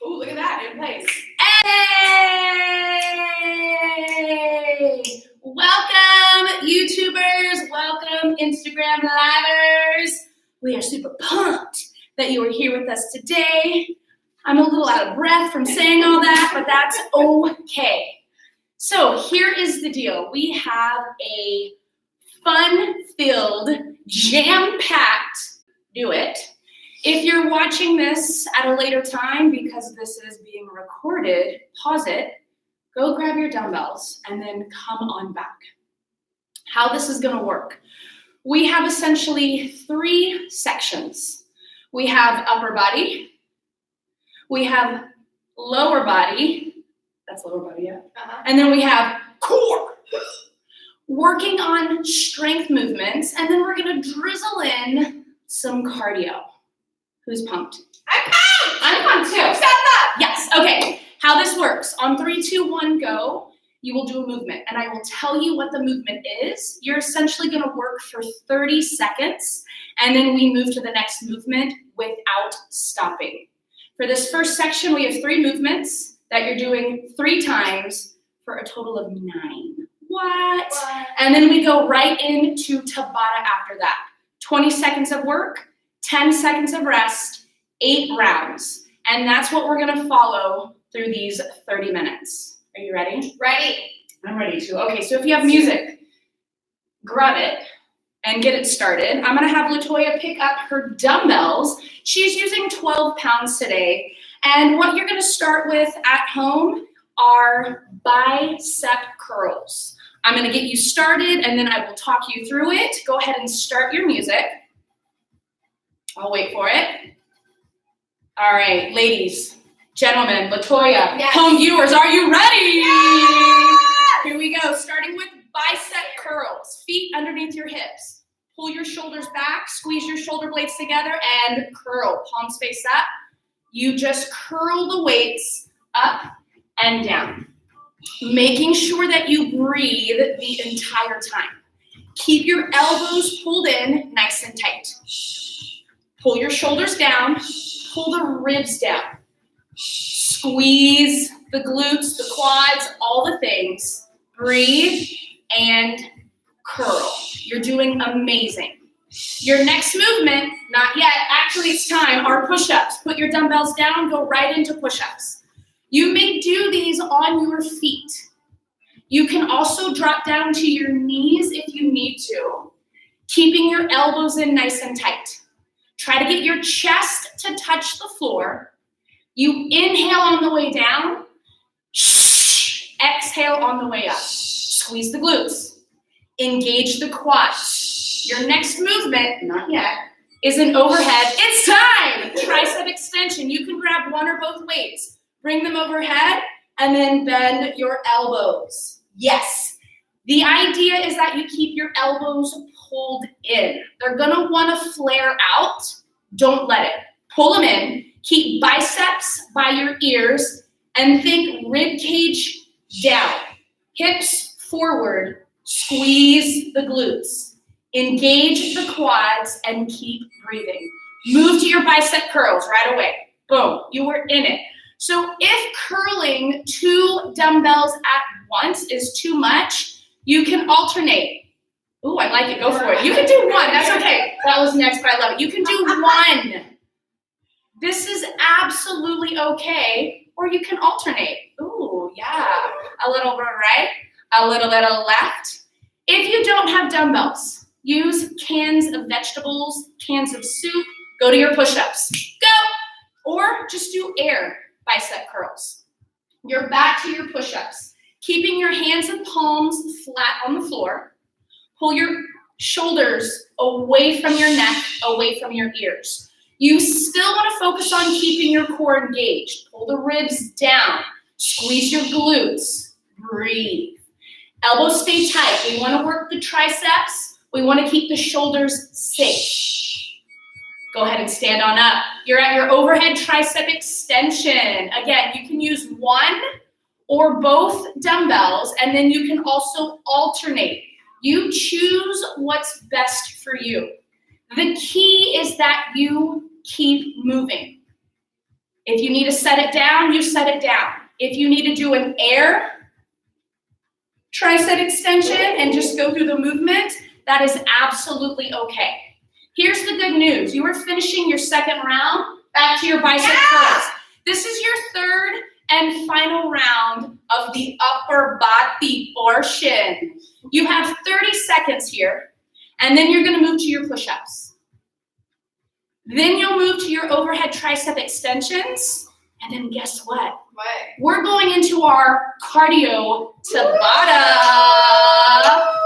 Ooh, look at that, in place. Hey! Welcome, YouTubers. Welcome, Instagram Livers. We are super pumped that you are here with us today. I'm a little out of breath from saying all that, but that's okay. So here is the deal. We have a fun-filled, jam-packed, do it. If you're watching this at a later time because this is being recorded, pause it, go grab your dumbbells, and then come on back. How this is gonna work. We have essentially 3 sections. We have upper body, we have lower body, that's lower body, yeah. And then we have core. Working on strength movements, and then we're gonna drizzle in some cardio. Who's pumped? I'm pumped! I'm pumped too. Step up! Yes, okay. How this works, on 3, 2, 1, go, you will do a movement, and I will tell you what the movement is. You're essentially gonna work for 30 seconds, and then we move to the next movement without stopping. For this first section, we have 3 movements that you're doing 3 times for a total of 9. What? And then we go right into Tabata after that. 20 seconds of work, 10 seconds of rest, 8 rounds. And that's what we're gonna follow through these 30 minutes. Are you ready? Ready. I'm ready too. Okay, so if you have music, grab it and get it started. I'm gonna have LaToya pick up her dumbbells. She's using 12 pounds today. And what you're gonna start with at home are bicep curls. I'm gonna get you started and then I will talk you through it. Go ahead and start your music. I'll wait for it. All right, ladies, gentlemen, LaToya, yes. Home viewers, are you ready? Yes. Here we go, starting with bicep curls. Feet underneath your hips. Pull your shoulders back, squeeze your shoulder blades together, and curl. Palms face up. You just curl the weights up and down. Making sure that you breathe the entire time. Keep your elbows pulled in nice and tight. Pull your shoulders down, pull the ribs down. Squeeze the glutes, the quads, all the things. Breathe and curl. You're doing amazing. Your next movement, not yet, actually it's time, are push-ups. Put your dumbbells down, go right into push-ups. You may do these on your feet. You can also drop down to your knees if you need to, keeping your elbows in nice and tight. Try to get your chest to touch the floor. You inhale on the way down, exhale on the way up. Squeeze the glutes, engage the quads. Your next movement, not yet, is an overhead. It's time! Tricep extension. You can grab one or both weights. Bring them overhead, and then bend your elbows. Yes. The idea is that you keep your elbows pulled in. They're gonna wanna flare out. Don't let it. Pull them in. Keep biceps by your ears, and think rib cage down. Hips forward. Squeeze the glutes. Engage the quads, and keep breathing. Move to your bicep curls right away. Boom, you were in it. So if curling 2 dumbbells at once is too much, you can alternate. Ooh, I like it, go for it. You can do 1, that's okay. That was next, but I love it. You can do 1. This is absolutely okay, or you can alternate. Ooh, yeah. A little right, a little left. If you don't have dumbbells, use cans of vegetables, cans of soup, go to your push-ups. Go! Or just do air bicep curls. You're back to your push-ups. Keeping your hands and palms flat on the floor. Pull your shoulders away from your neck, away from your ears. You still want to focus on keeping your core engaged. Pull the ribs down. Squeeze your glutes. Breathe. Elbows stay tight. We want to work the triceps. We want to keep the shoulders safe. Go ahead and stand on up. You're at your overhead tricep extension. Again, you can use 1 or both dumbbells, and then you can also alternate. You choose what's best for you. The key is that you keep moving. If you need to set it down, you set it down. If you need to do an air tricep extension and just go through the movement, that is absolutely okay. Here's the good news. You are finishing your second round. Back to your bicep curls. This is your third and final round of the upper body portion. You have 30 seconds here, and then you're gonna move to your push-ups. Then you'll move to your overhead tricep extensions, and then guess what? What? We're going into our cardio Tabata.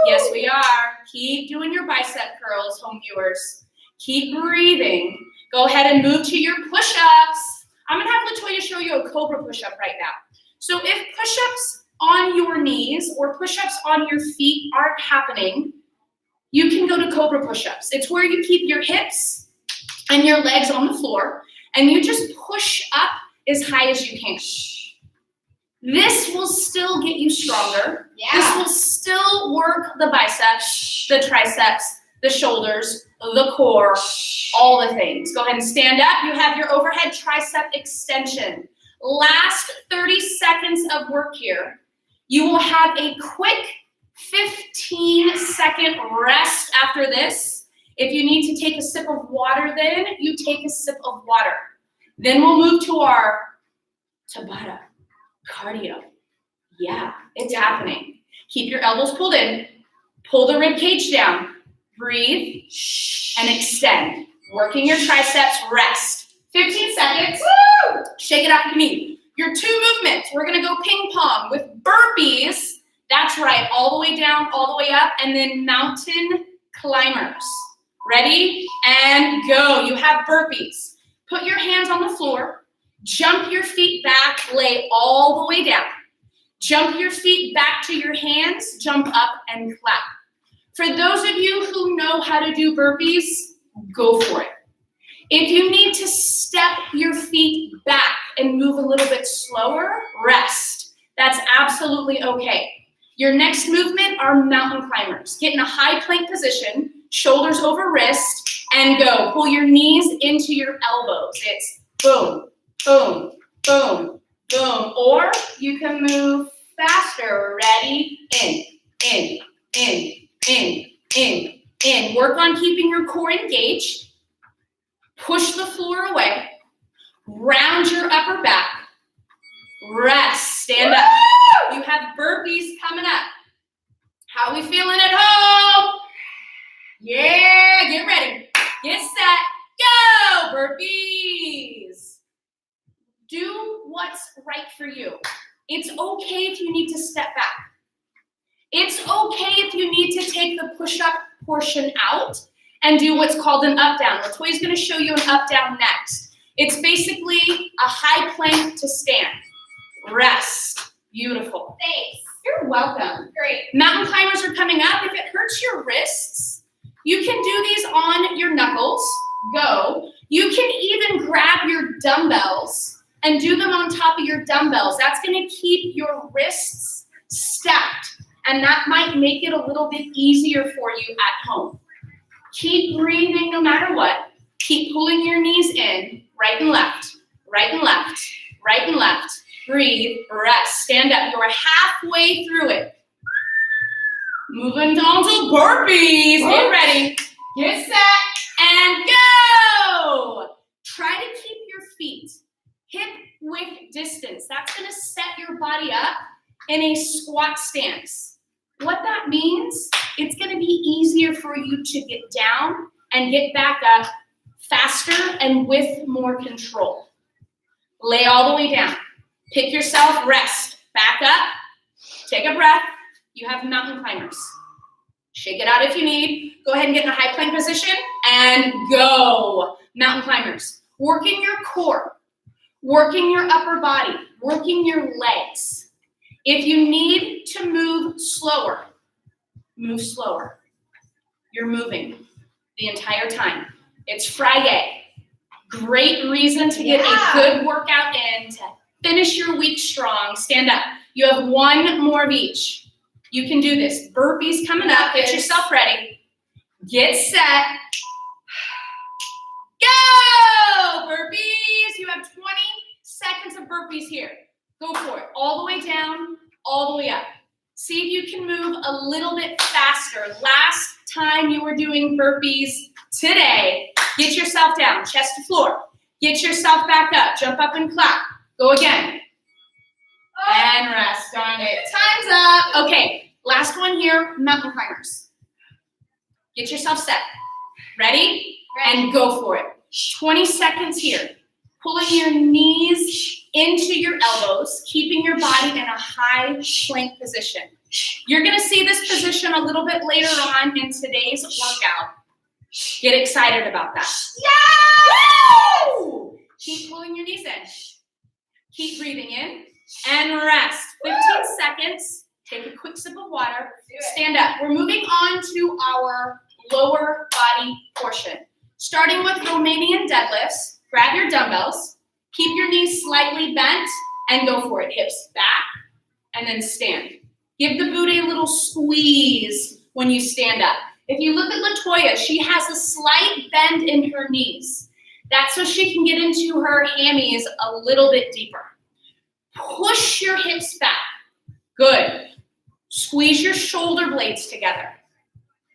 Yes, we are. Keep doing your bicep curls, home viewers. Keep breathing. Go ahead and move to your push-ups. I'm gonna have Latoya show you a cobra push-up right now. So if push-ups on your knees or push-ups on your feet aren't happening, you can go to cobra push-ups. It's where you keep your hips and your legs on the floor, and you just push up as high as you can. This will still get you stronger. Yeah. This will still work the biceps, the triceps, the shoulders, the core, all the things. Go ahead and stand up. You have your overhead tricep extension. Last 30 seconds of work here. You will have a quick 15-second rest after this. If you need to take a sip of water then, you take a sip of water. Then we'll move to our Tabata cardio. Yeah, it's happening. Keep your elbows pulled in. Pull the rib cage down. Breathe and extend. Working your triceps, rest. 15 seconds. Woo! Shake it off your knee. Your two movements. We're gonna go ping pong with burpees. That's right, all the way down, all the way up, and then mountain climbers. Ready? And go. You have burpees. Put your hands on the floor. Jump your feet back, lay all the way down. Jump your feet back to your hands, jump up and clap. For those of you who know how to do burpees, go for it. If you need to step your feet back and move a little bit slower, rest. That's absolutely okay. Your next movement are mountain climbers. Get in a high plank position, shoulders over wrist, and go. Pull your knees into your elbows. It's boom, boom, boom, boom. Or you can move faster. Ready? In, in, in, in, in, in. Work on keeping your core engaged. Push the floor away. Round your upper back. Rest. Stand up. You have burpees coming up. How are we feeling at home? Yeah, get ready. Get set. Go, burpees. Do what's right for you. It's okay if you need to step back. It's okay if you need to take the push-up portion out and do what's called an up-down. Latoya's gonna show you an up-down next. It's basically a high plank to stand. Rest. Beautiful. Thanks. You're welcome. Great. Mountain climbers are coming up. If it hurts your wrists, you can do these on your knuckles. Go. You can even grab your dumbbells and do them on top of your dumbbells. That's gonna keep your wrists stacked, and that might make it a little bit easier for you at home. Keep breathing no matter what. Keep pulling your knees in, right and left, right and left, right and left. Breathe, rest, stand up. You are halfway through it. Moving down to burpees. Get ready. Get set and go. Try to keep your feet hip-width distance. That's gonna set your body up in a squat stance. What that means, it's gonna be easier for you to get down and get back up faster and with more control. Lay all the way down. Pick yourself, rest. Back up, take a breath. You have mountain climbers. Shake it out if you need. Go ahead and get in a high plank position and go. Mountain climbers. Working your core, working your upper body, working your legs. If you need to move slower, move slower. You're moving the entire time. It's Friday. Great reason to get a good workout in, to finish your week strong. Stand up. You have one more of each. You can do this. Burpees coming up. Get yourself ready. Get set. Go! Burpees. You have 20 burpees here. Go for it. All the way down, all the way up. See if you can move a little bit faster. Last time you were doing burpees today, get yourself down, chest to floor. Get yourself back up, jump up and clap. Go again. And rest, darn it. Time's up. Okay, last one here, mountain climbers. Get yourself set. Ready? And go for it. 20 seconds here. Pulling your knees into your elbows, keeping your body in a high plank position. You're gonna see this position a little bit later on in today's workout. Get excited about that. Yeah! Woo! Keep pulling your knees in. Keep breathing in and rest. 15 seconds. Take a quick sip of water. Stand up. We're moving on to our lower body portion. Starting with Romanian deadlifts. Grab your dumbbells. Keep your knees slightly bent and go for it. Hips back and then stand. Give the booty a little squeeze when you stand up. If you look at Latoya, she has a slight bend in her knees. That's so she can get into her hammies a little bit deeper. Push your hips back. Good. Squeeze your shoulder blades together.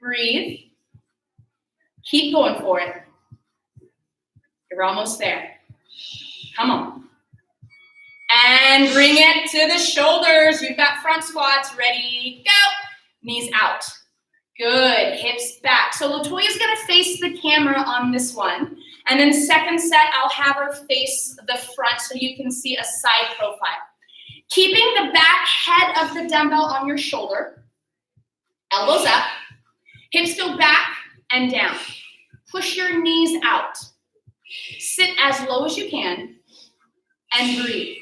Breathe. Keep going for it. You're almost there. Come on. And bring it to the shoulders. You've got front squats. Ready, go. Knees out. Good. Hips back. So Latoya's going to face the camera on this one. And then second set, I'll have her face the front so you can see a side profile. Keeping the back head of the dumbbell on your shoulder. Elbows up. Hips go back and down. Push your knees out. Sit as low as you can and breathe.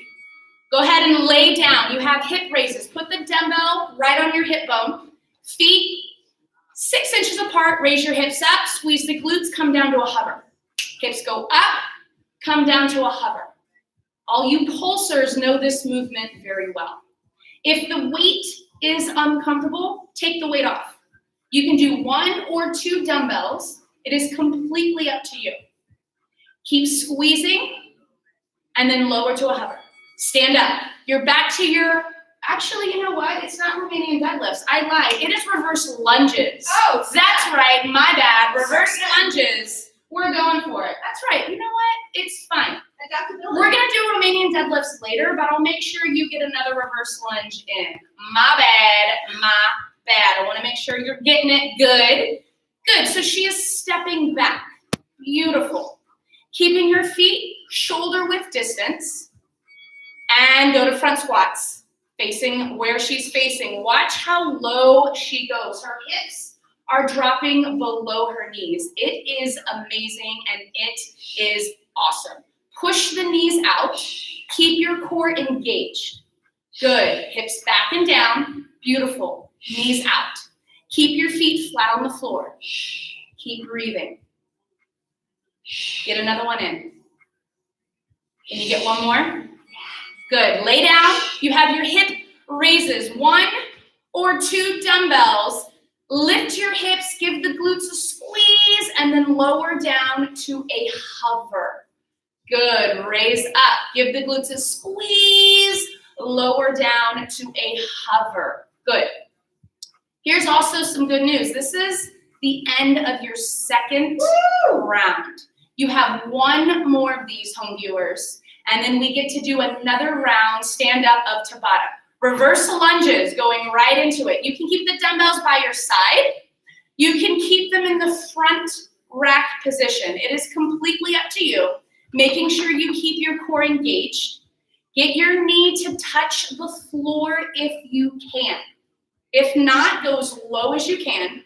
Go ahead and lay down. You have hip raises. Put the dumbbell right on your hip bone. Feet 6 inches apart. Raise your hips up. Squeeze the glutes. Come down to a hover. Hips go up. Come down to a hover. All you pulsers know this movement very well. If the weight is uncomfortable, take the weight off. You can do 1 or 2 dumbbells. It is completely up to you. Keep squeezing and then lower to a hover. Stand up. You're back to your, actually, you know what? It's not Romanian deadlifts. I lied. It is reverse lunges. Oh, that's right. My bad. Reverse lunges. We're going for it. That's right. You know what? It's fine. We're going to do Romanian deadlifts later, but I'll make sure you get another reverse lunge in. My bad. My bad. I want to make sure you're getting it good. Good. So she is stepping back. Beautiful. Keeping her feet shoulder width distance. And go to front squats. Facing where she's facing. Watch how low she goes. Her hips are dropping below her knees. It is amazing and it is awesome. Push the knees out. Keep your core engaged. Good. Hips back and down. Beautiful. Knees out. Keep your feet flat on the floor. Keep breathing. Get another one in. Can you get one more? Good. Lay down. You have your hip raises. 1 or 2 dumbbells. Lift your hips. Give the glutes a squeeze and then lower down to a hover. Good. Raise up. Give the glutes a squeeze. Lower down to a hover. Good. Here's also some good news. This is the end of your second round. You have 1 more of these, home viewers, and then we get to do another round, stand up of Tabata. Reverse lunges, going right into it. You can keep the dumbbells by your side. You can keep them in the front rack position. It is completely up to you, making sure you keep your core engaged. Get your knee to touch the floor if you can. If not, go as low as you can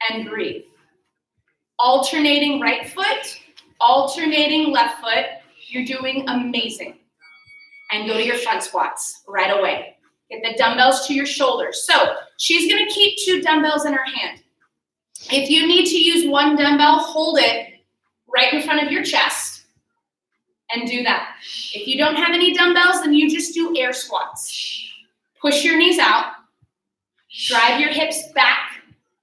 and breathe. Alternating right foot, alternating left foot. You're doing amazing. And go to your front squats right away. Get the dumbbells to your shoulders. So she's going to keep 2 dumbbells in her hand. If you need to use 1 dumbbell, hold it right in front of your chest and do that. If you don't have any dumbbells, then you just do air squats. Push your knees out. Drive your hips back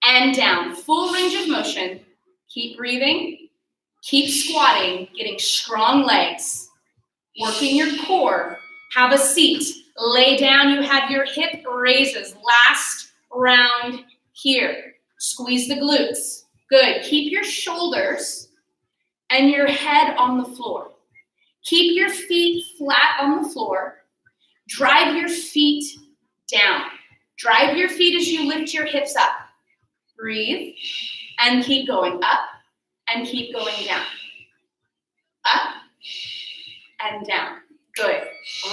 and down. Full range of motion. Keep breathing. Keep squatting, getting strong legs. working your core. Have a seat. Lay down. You have your hip raises. Last round here. Squeeze the glutes. Good. Keep your shoulders and your head on the floor. Keep your feet flat on the floor. Drive your feet down. Drive your feet as you lift your hips up. Breathe and keep going up and keep going down. Up and down. Good.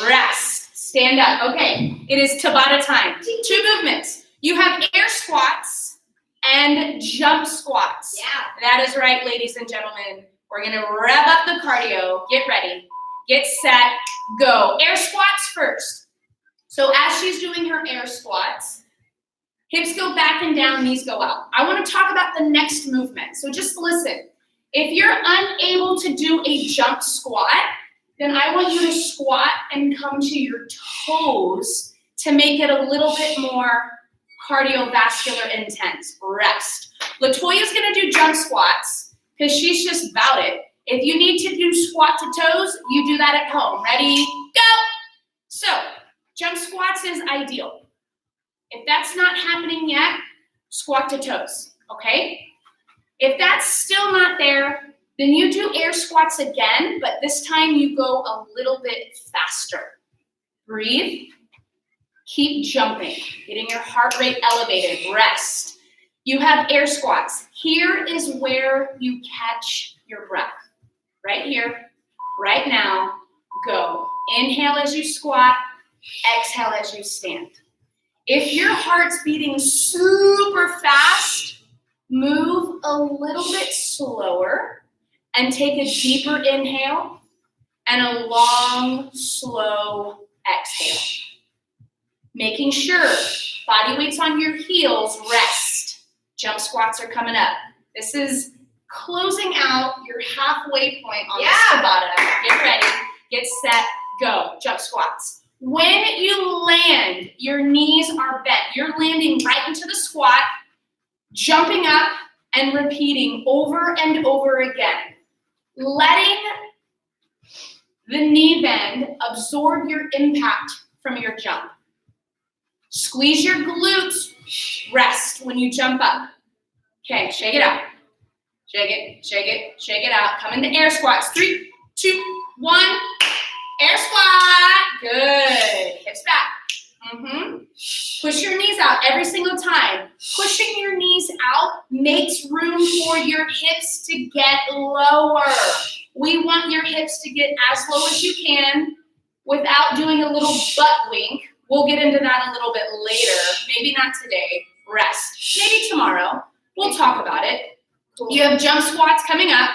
Rest. Stand up. Okay, it is Tabata time. 2 movements. You have air squats and jump squats. Yeah. That is right, ladies and gentlemen. We're going to rev up the cardio. Get ready. Get set. Go. Air squats first. So as she's doing her air squats, hips go back and down, knees go out. I want to talk about the next movement. So just listen. If you're unable to do a jump squat, then I want you to squat and come to your toes to make it a little bit more cardiovascular intense. Rest. Latoya's going to do jump squats because she's just about it. If you need to do squat to toes, you do that at home. Ready? Go! So, jump squats is ideal. If that's not happening yet, squat to toes, okay? If that's still not there, then you do air squats again, but this time you go a little bit faster. Breathe. Keep jumping, getting your heart rate elevated. Rest. You have air squats. Here is where you catch your breath. Right here, right now, go. Inhale as you squat, exhale as you stand. If your heart's beating super fast, move a little bit slower and take a deeper inhale and a long, slow exhale. Making sure body weight's on your heels, rest. Jump squats are coming up. This is closing out your halfway point on this Tabata. Get ready, get set, go. Jump squats. When you land, your knees are bent. You're landing right into the squat, jumping up and repeating over and over again. Letting the knee bend absorb your impact from your jump. Squeeze your glutes, rest when you jump up. Okay, shake it out. Shake it, shake it, shake it out. Come into air squats. 3, 2, 1. Air squat. Good. Hips back. Push your knees out every single time. Pushing your knees out makes room for your hips to get lower. We want your hips to get as low as you can without doing a little butt wink. We'll get into that a little bit later. Maybe not today. Rest. Maybe tomorrow. We'll talk about it. You have jump squats coming up.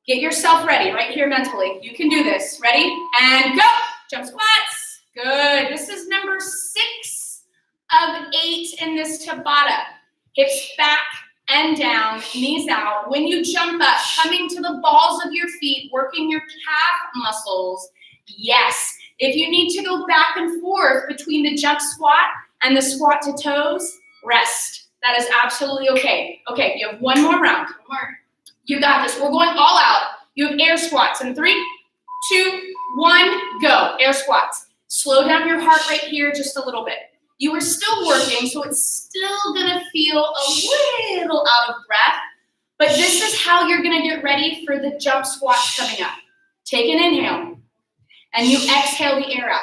Get yourself ready right here mentally. You can do this. Ready? And go. Jump squats. Good. This is number 6 of 8 in this Tabata. Hips back and down, knees out. When you jump up, coming to the balls of your feet, working your calf muscles. Yes. If you need to go back and forth between the jump squat and the squat to toes, rest. That is absolutely okay. Okay, you have one more round. You got this. We're going all out. You have air squats in 3, 2, 1, go. Air squats. Slow down your heart rate here just a little bit. You are still working, so it's still gonna feel a little out of breath, but this is how you're gonna get ready for the jump squats coming up. Take an inhale, and you exhale the air out.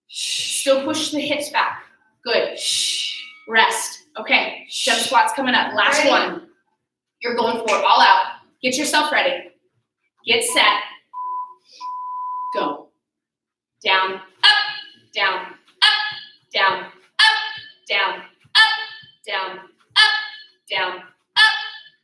Still push the hips back. Good. Rest. Okay, jump squats coming up. Last one. You're going for it, all out. Get yourself ready. Get set. Go. Down, up, down, up, down, up, down, up, down, up, down, up,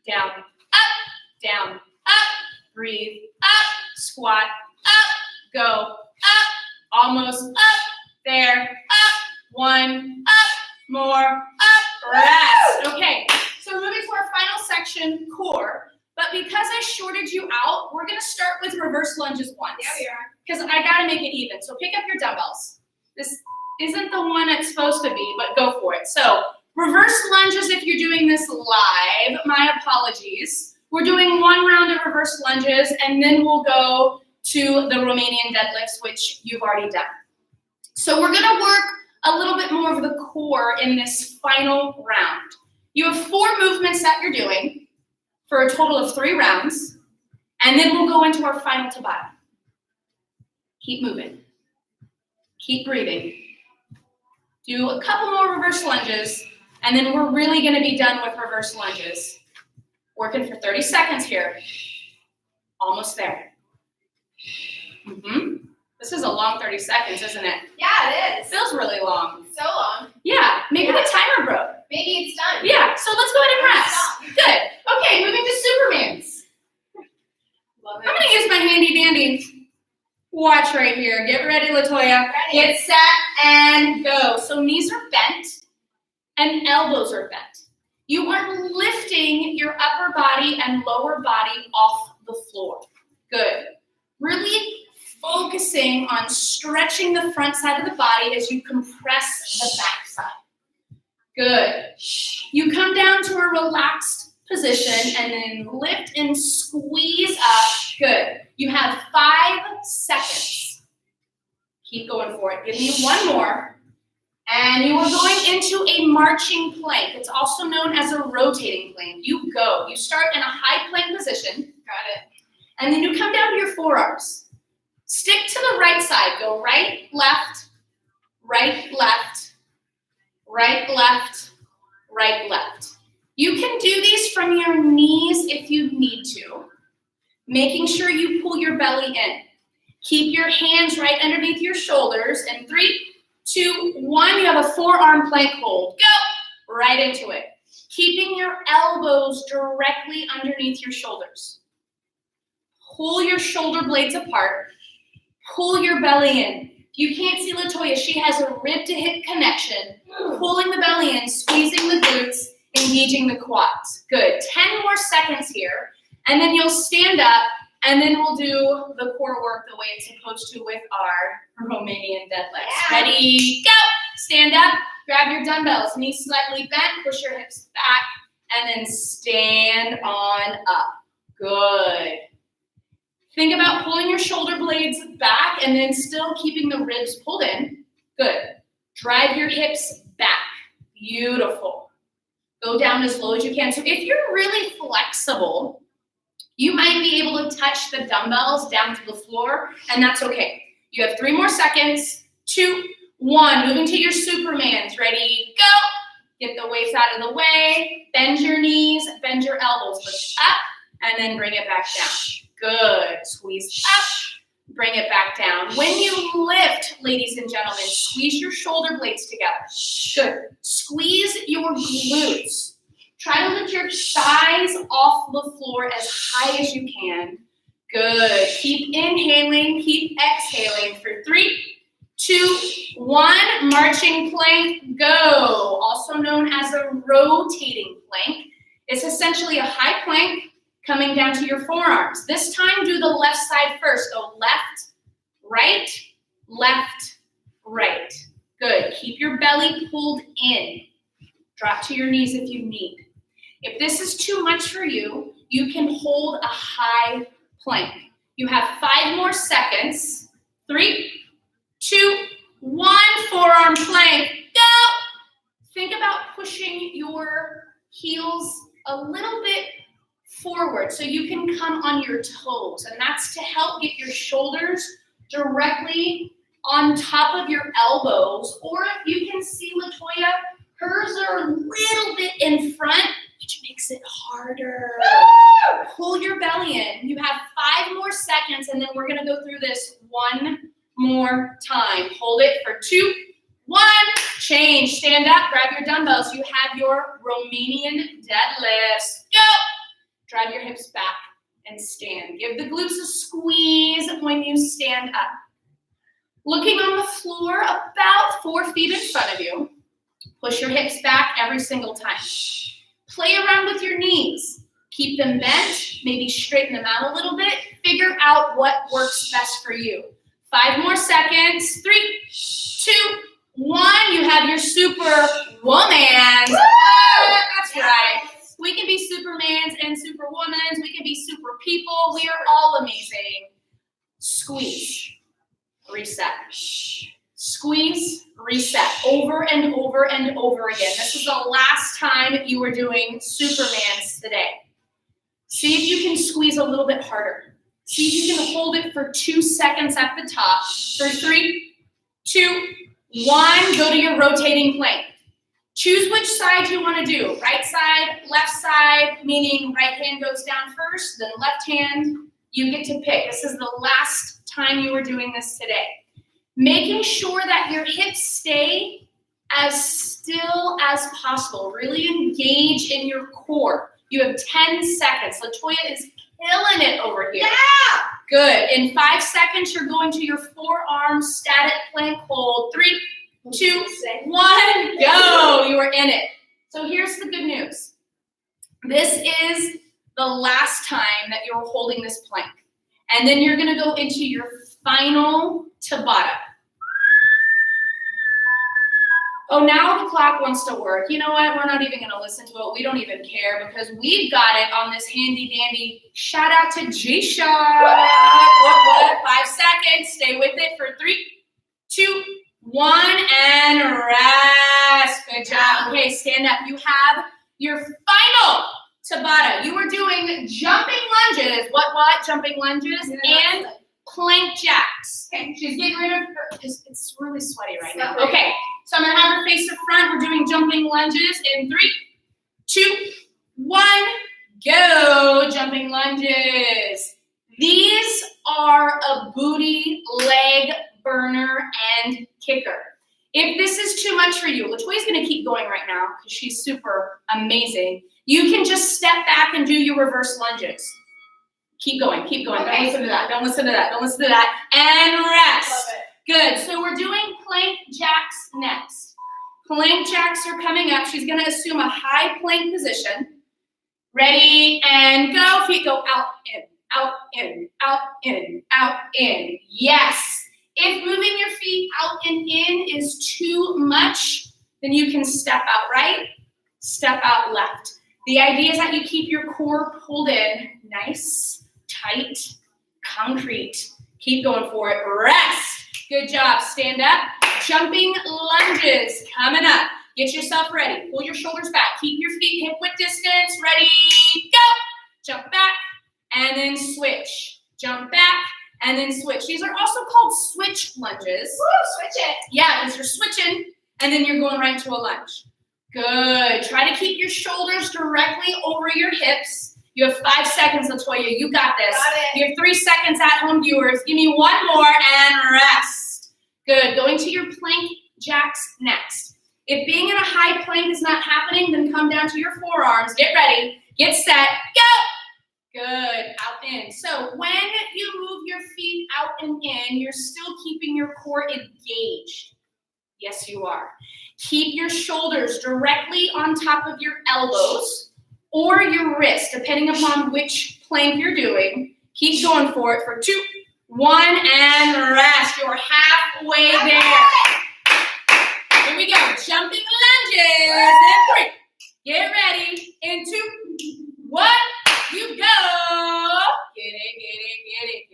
down, up, down, up. Breathe, up, squat, up, go, up, almost up, there, up, 1, up, more, up, rest. Okay, so we're moving to our final section, core. But because I shorted you out, we're gonna start with reverse lunges once. Yeah, we are. Because I gotta make it even. So pick up your dumbbells. This isn't the one it's supposed to be, but go for it. So reverse lunges, if you're doing this live, my apologies. We're doing 1 round of reverse lunges, and then we'll go to the Romanian deadlifts, which you've already done. So we're gonna work a little bit more of the core in this final round. You have 4 movements that you're doing for a total of 3 rounds, and then we'll go into our final Tabata. Keep moving. Keep breathing. Do a couple more reverse lunges, and then we're really gonna be done with reverse lunges. Working for 30 seconds here. Almost there. This is a long 30 seconds, isn't it? Yeah, it is. Feels really long. So long. Yeah, maybe the timer broke. Maybe it's done. Yeah, so let's go ahead and rest. Good. Okay, moving to Supermans. Love I'm gonna use my handy dandy watch right here. Get ready, LaToya. Ready. Get set and go. So knees are bent and elbows are bent. You are lifting your upper body and lower body off the floor. Good. Really focusing on stretching the front side of the body as you compress the back side. Good. You come down to a relaxed position and then lift and squeeze up. Good. You have 5 seconds. Keep going for it. Give me 1 more. And you are going into a marching plank. It's also known as a rotating plank. You go. You start in a high plank position. Got it. And then you come down to your forearms. Stick to the right side. Go right, left, right, left, right, left, right, left. You can do these from your knees if you need to, making sure you pull your belly in. Keep your hands right underneath your shoulders. And 3, 2, 1, you have a forearm plank hold. Go right into it. Keeping your elbows directly underneath your shoulders. Pull your shoulder blades apart. Pull your belly in. You can't see LaToya. She has a rib to hip connection. Pulling the belly in, squeezing the glutes, engaging the quads. Good. 10 more seconds here. And then you'll stand up, and then we'll do the core work the way it's supposed to with our Romanian deadlifts. Yeah. Ready, go. Stand up, grab your dumbbells, knees slightly bent, push your hips back, and then stand on up. Good. Think about pulling your shoulder blades back and then still keeping the ribs pulled in. Good. Drive your hips back. Beautiful. Go down as low as you can. So if you're really flexible, you might be able to touch the dumbbells down to the floor, and that's okay. You have 3 more seconds. 2, 1. Moving to your Supermans. Ready, go. Get the weights out of the way. Bend your knees, bend your elbows. Lift up, and then bring it back down. Good. Squeeze up, bring it back down. When you lift, ladies and gentlemen, squeeze your shoulder blades together. Good. Squeeze your glutes. Try to lift your thighs off the floor as high as you can. Good. Keep inhaling, keep exhaling for 3, 2, 1. Marching plank, go. Also known as a rotating plank. It's essentially a high plank coming down to your forearms. This time, do the left side first. Go left, right, left, right. Good. Keep your belly pulled in. Drop to your knees if you need. If this is too much for you, you can hold a high plank. You have 5 more seconds. 3, 2, 1. Forearm plank. Go. Think about pushing your heels a little bit forward so you can come on your toes, and that's to help get your shoulders directly on top of your elbows, or if you can see LaToya, hers are a little bit in front, which makes it harder. Pull your belly in. You have 5 more seconds, and then we're gonna go through this 1 more time. Hold it for 2, 1. Change. Stand up, grab your dumbbells. You have your Romanian deadlifts. Go. Drive your hips back and stand. Give the glutes a squeeze when you stand up. Looking on the floor about 4 feet in front of you. Push your hips back every single time. Play around with your knees. Keep them bent, maybe straighten them out a little bit. Figure out what works best for you. 5 more seconds. 3, 2, 1. You have your super woman. That's right. We can be Supermans and Superwomans. We can be super people. We are all amazing. squeeze, reset. Squeeze, reset, over and over and over again. This is the last time you were doing Supermans today. See if you can squeeze a little bit harder. See if you can hold it for 2 seconds at the top. For 3, 2, 1, go to your rotating plank. Choose which side you want to do. Right side, left side, meaning right hand goes down first, then left hand. You get to pick. This is the last time you were doing this today. Making sure that your hips stay as still as possible. Really engage in your core. You have 10 seconds. LaToya is killing it over here. Yeah! Good. In 5 seconds, you're going to your forearm static plank hold. 3, 2, 1, go. You are in it. So here's the good news. This is the last time that you're holding this plank. And then you're going to go into your final Tabata. Oh, now the clock wants to work. You know what? We're not even going to listen to it. We don't even care because we've got it on this handy dandy. Shout out to G-Shock. 5 seconds. Stay with it for 3, 2, 1, and rest. Good job. Okay, stand up. You have your final Tabata. You were doing jumping lunges. What? Jumping lunges and plank jacks. Okay, she's getting rid of her. It's really sweaty right now. Okay, so I'm going to have her face to front. We're doing jumping lunges in 3, 2, 1, go. Jumping lunges. These are a booty, leg burner, and kicker. If this is too much for you, LaToya's going to keep going right now because she's super amazing. You can just step back and do your reverse lunges. Keep going, keep going. Okay. Don't listen to that, don't listen to that, don't listen to that. And rest. Love it. Good, so we're doing plank jacks next. Plank jacks are coming up. She's gonna assume a high plank position. Ready, and go. Feet go out, in, out, in, out, in, out, in. Yes. If moving your feet out and in is too much, then you can step out right, step out left. The idea is that you keep your core pulled in, nice, tight, concrete. Keep going for it. Rest. Good job. Stand up. Jumping lunges coming up. Get yourself ready. Pull your shoulders back. Keep your feet hip width distance. Ready, go. Jump back and then switch. Jump back and then switch. These are also called switch lunges. Woo, switch it. Yeah, because you're switching and then you're going right into a lunge. Good. Try to keep your shoulders directly over your hips. You have 5 seconds, LaToya. You got this. Got it. You have 3 seconds at home viewers. Give me one more and rest. Good. Going to your plank jacks next. If being in a high plank is not happening, then come down to your forearms. Get ready. Get set. Go. Good. Out in. So when you move your feet out and in, you're still keeping your core engaged. Yes, you are. Keep your shoulders directly on top of your elbows or your wrist, depending upon which plank you're doing. Keep going for it for 2, 1, and rest. You're halfway there. Here we go. Jumping lunges. And 3. Get ready. In 2, 1. You go. Get it.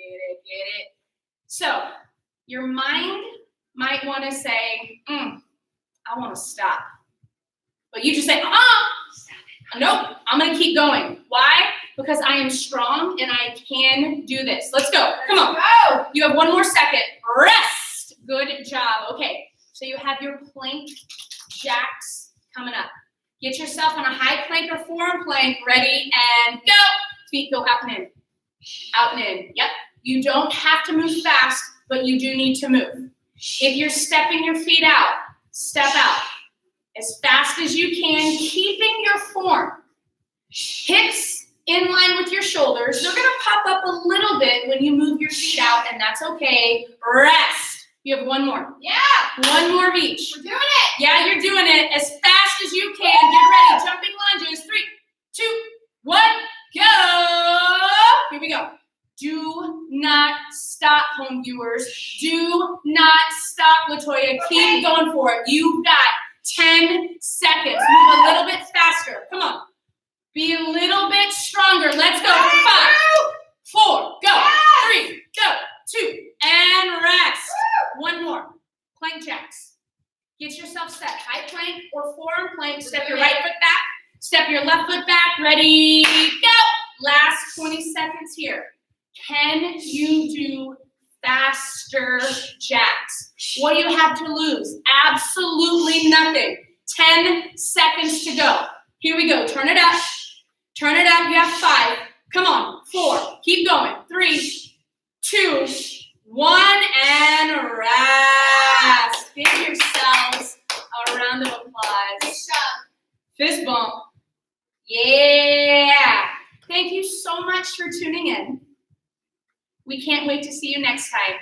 So your mind might want to say, I want to stop. But you just say, nope, I'm going to keep going. Why? Because I am strong and I can do this. Let's go. Come on. Go. You have 1 more second. Rest. Good job. Okay, so you have your plank jacks coming up. Get yourself on a high plank or forearm plank. Ready, and go. Feet go out and in. Out and in. Yep. You don't have to move fast, but you do need to move. If you're stepping your feet out, step out as fast as you can, keeping your form. Hips in line with your shoulders. They're going to pop up a little bit when you move your feet out, and that's okay. Rest. You have 1 more. Yeah. 1 more of each. We're doing it. Yeah, you're doing it as fast as you can. Get ready. Jumping lunges. 3, 2, 1, go. Here we go. Do not stop, home viewers. Do not stop, LaToya. Keep going for it. You've got 10 seconds. Move a little bit faster. Come on. Be a little bit stronger. Let's go. 5, 4, go. 3, go. 2, yourself set. High plank or forearm plank. Step your right foot back. Step your left foot back. Ready, go. Last 20 seconds here. Can you do faster jacks? What do you have to lose? Absolutely nothing. 10 seconds to go. Here we go. Turn it up. Turn it up. You have 5. Come on. 4. Keep going. 3, 2, 1, and rest. Give yourselves a round of applause. Fist bump. Yeah. Thank you so much for tuning in. We can't wait to see you next time.